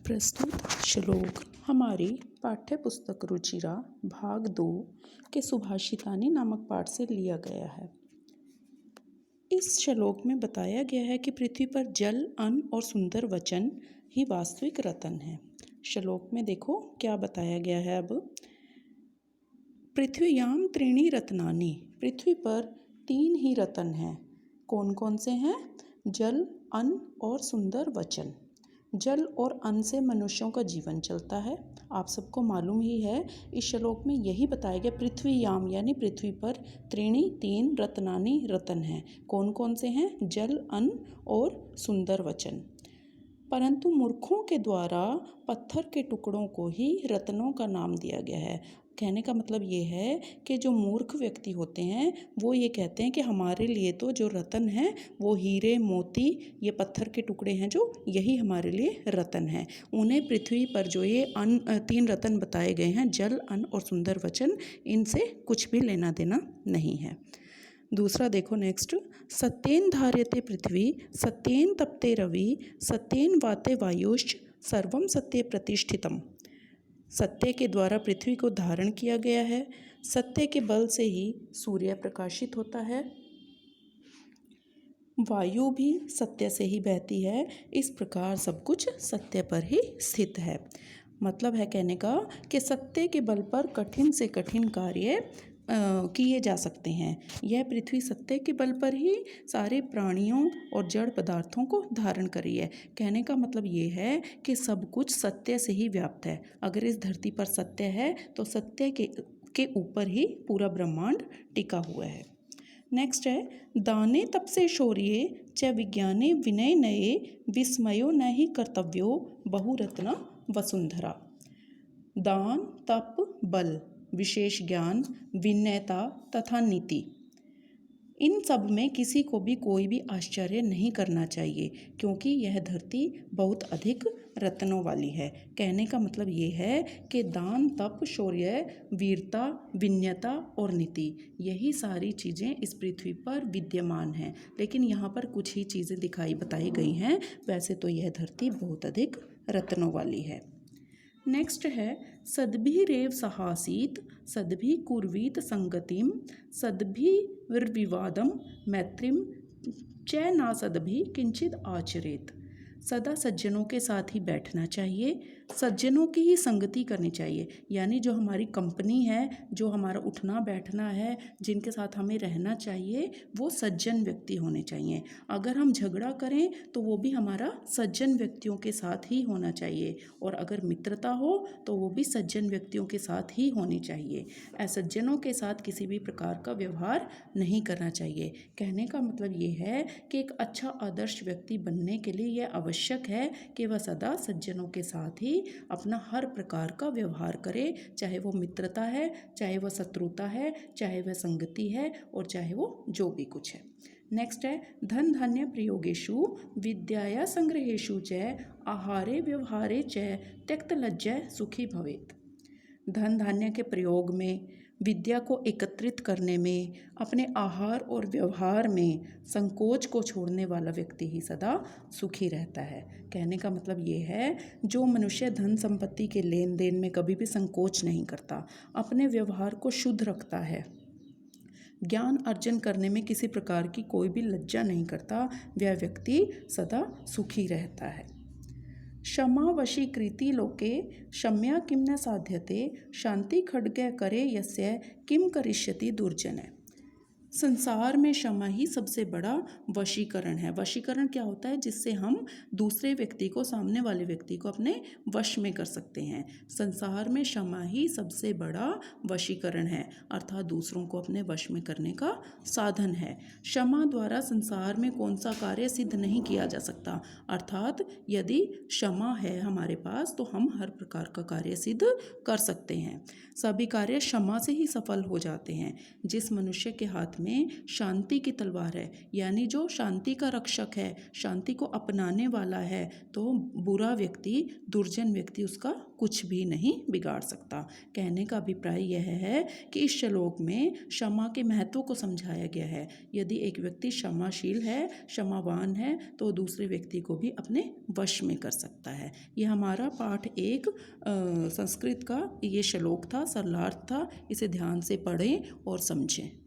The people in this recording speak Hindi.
प्रस्तुत श्लोक हमारी पाठ्य पुस्तक रुचिरा भाग 2 के सुभाषितानी नामक पाठ से लिया गया है। इस श्लोक में बताया गया है कि पृथ्वी पर जल, अन्न और सुंदर वचन ही वास्तविक रत्न है। श्लोक में देखो क्या बताया गया है। अब पृथ्व्याम त्रीणि रत्नानि, पृथ्वी पर 3 ही रत्न हैं। कौन कौन से हैं? जल, अन्न और सुंदर वचन। जल और अन्न से मनुष्यों का जीवन चलता है, आप सबको मालूम ही है। इस श्लोक में यही बताया गया, पृथ्व्याम यानी पृथ्वी पर त्रीणि 3 रत्नानि रत्न हैं। कौन कौन से हैं? जल, अन्न और सुंदर वचन। परंतु मूर्खों के द्वारा पत्थर के टुकड़ों को ही रत्नों का नाम दिया गया है। कहने का मतलब ये है कि जो मूर्ख व्यक्ति होते हैं वो ये कहते हैं कि हमारे लिए तो जो रत्न है वो हीरे, मोती, ये पत्थर के टुकड़े हैं, जो यही हमारे लिए रत्न है। उन्हें पृथ्वी पर जो ये 3 रत्न बताए गए हैं, जल, अन्न और सुंदर वचन, इनसे कुछ भी लेना देना नहीं है। दूसरा देखो नेक्स्ट, सत्येन धार्यते पृथ्वी, सत्येन तपते रवि, सत्येन वाते वायुश्च, सर्वम सत्ये प्रतिष्ठितम। सत्य के द्वारा पृथ्वी को धारण किया गया है, सत्य के बल से ही सूर्य प्रकाशित होता है, वायु भी सत्य से ही बहती है। इस प्रकार सब कुछ सत्य पर ही स्थित है। मतलब है कहने का कि सत्य के बल पर कठिन से कठिन कार्य किए जा सकते हैं। यह पृथ्वी सत्य के बल पर ही सारे प्राणियों और जड़ पदार्थों को धारण करी है। कहने का मतलब ये है कि सब कुछ सत्य से ही व्याप्त है। अगर इस धरती पर सत्य है तो सत्य के ऊपर ही पूरा ब्रह्मांड टिका हुआ है। नेक्स्ट है, दाने तपसे शौर्ये च विज्ञाने विनय नये, विस्मयो न ही कर्तव्यो बहुरत्ना वसुंधरा। दान, तप, बल, विशेष ज्ञान, विनयता तथा नीति, इन सब में किसी को भी कोई भी आश्चर्य नहीं करना चाहिए, क्योंकि यह धरती बहुत अधिक रत्नों वाली है। कहने का मतलब ये है कि दान, तप, शौर्य, वीरता, विनयता और नीति, यही सारी चीज़ें इस पृथ्वी पर विद्यमान हैं। लेकिन यहाँ पर कुछ ही चीज़ें बताई गई हैं, वैसे तो यह धरती बहुत अधिक रत्नों वाली है। नेक्स्ट है, सद्भि रेव सहासीत, सद्भि कुर्वीत संगतिम, सद्भि विर्विवादम मैत्रिम च ना सद्भि किंचित आचरेत। सदा सज्जनों के साथ ही बैठना चाहिए, सज्जनों की ही संगति करनी चाहिए। यानी जो हमारी कंपनी है, जो हमारा उठना बैठना है, जिनके साथ हमें रहना चाहिए, वो सज्जन व्यक्ति होने चाहिए। अगर हम झगड़ा करें तो वो भी हमारा सज्जन व्यक्तियों के साथ ही होना चाहिए, और अगर मित्रता हो तो वो भी सज्जन व्यक्तियों के साथ ही होनी चाहिए। असज्जनों के साथ किसी भी प्रकार का व्यवहार नहीं करना चाहिए। कहने का मतलब ये है कि एक अच्छा आदर्श व्यक्ति बनने के लिए यह आवश्यक है कि वह सदा सज्जनों के साथ ही अपना हर प्रकार का व्यवहार करे, चाहे वो मित्रता है, चाहे वह शत्रुता है, चाहे वह संगति है, और चाहे वो जो भी कुछ है। नेक्स्ट है, धन धान्य प्रयोगेषु विद्याया संग्रहेषु च आहारे व्यवहारे च त्यक्त लज्जय सुखी भवेत्। धन धान्य के प्रयोग में, विद्या को एकत्रित करने में, अपने आहार और व्यवहार में संकोच को छोड़ने वाला व्यक्ति ही सदा सुखी रहता है। कहने का मतलब ये है, जो मनुष्य धन संपत्ति के लेन देन में कभी भी संकोच नहीं करता, अपने व्यवहार को शुद्ध रखता है, ज्ञान अर्जन करने में किसी प्रकार की कोई भी लज्जा नहीं करता, वह व्यक्ति सदा सुखी रहता है। क्षमा वशीकृति लोके क्षम्या किम न साध्यते, शांति खड्ग करे यस्य किम करिष्यति दुर्जन। संसार में क्षमा ही सबसे बड़ा वशीकरण है। वशीकरण क्या होता है? जिससे हम दूसरे व्यक्ति को, सामने वाले व्यक्ति को अपने वश में कर सकते हैं। संसार में क्षमा ही सबसे बड़ा वशीकरण है, अर्थात दूसरों को अपने वश में करने का साधन है। क्षमा द्वारा संसार में कौन सा कार्य सिद्ध नहीं किया जा सकता, अर्थात यदि क्षमा है हमारे पास तो हम हर प्रकार का कार्य सिद्ध कर सकते हैं। सभी कार्य क्षमा से ही सफल हो जाते हैं। जिस मनुष्य के हाथ में में शांति की तलवार है, यानी जो शांति का रक्षक है, शांति को अपनाने वाला है, तो बुरा व्यक्ति, दुर्जन व्यक्ति उसका कुछ भी नहीं बिगाड़ सकता। कहने का अभिप्राय यह है कि इस श्लोक में क्षमा के महत्व को समझाया गया है। यदि एक व्यक्ति क्षमाशील है, क्षमावान है, तो दूसरे व्यक्ति को भी अपने वश में कर सकता है। यह हमारा पाठ 1 संस्कृत का ये श्लोक था, सरलार्थ था। इसे ध्यान से पढ़ें और समझें।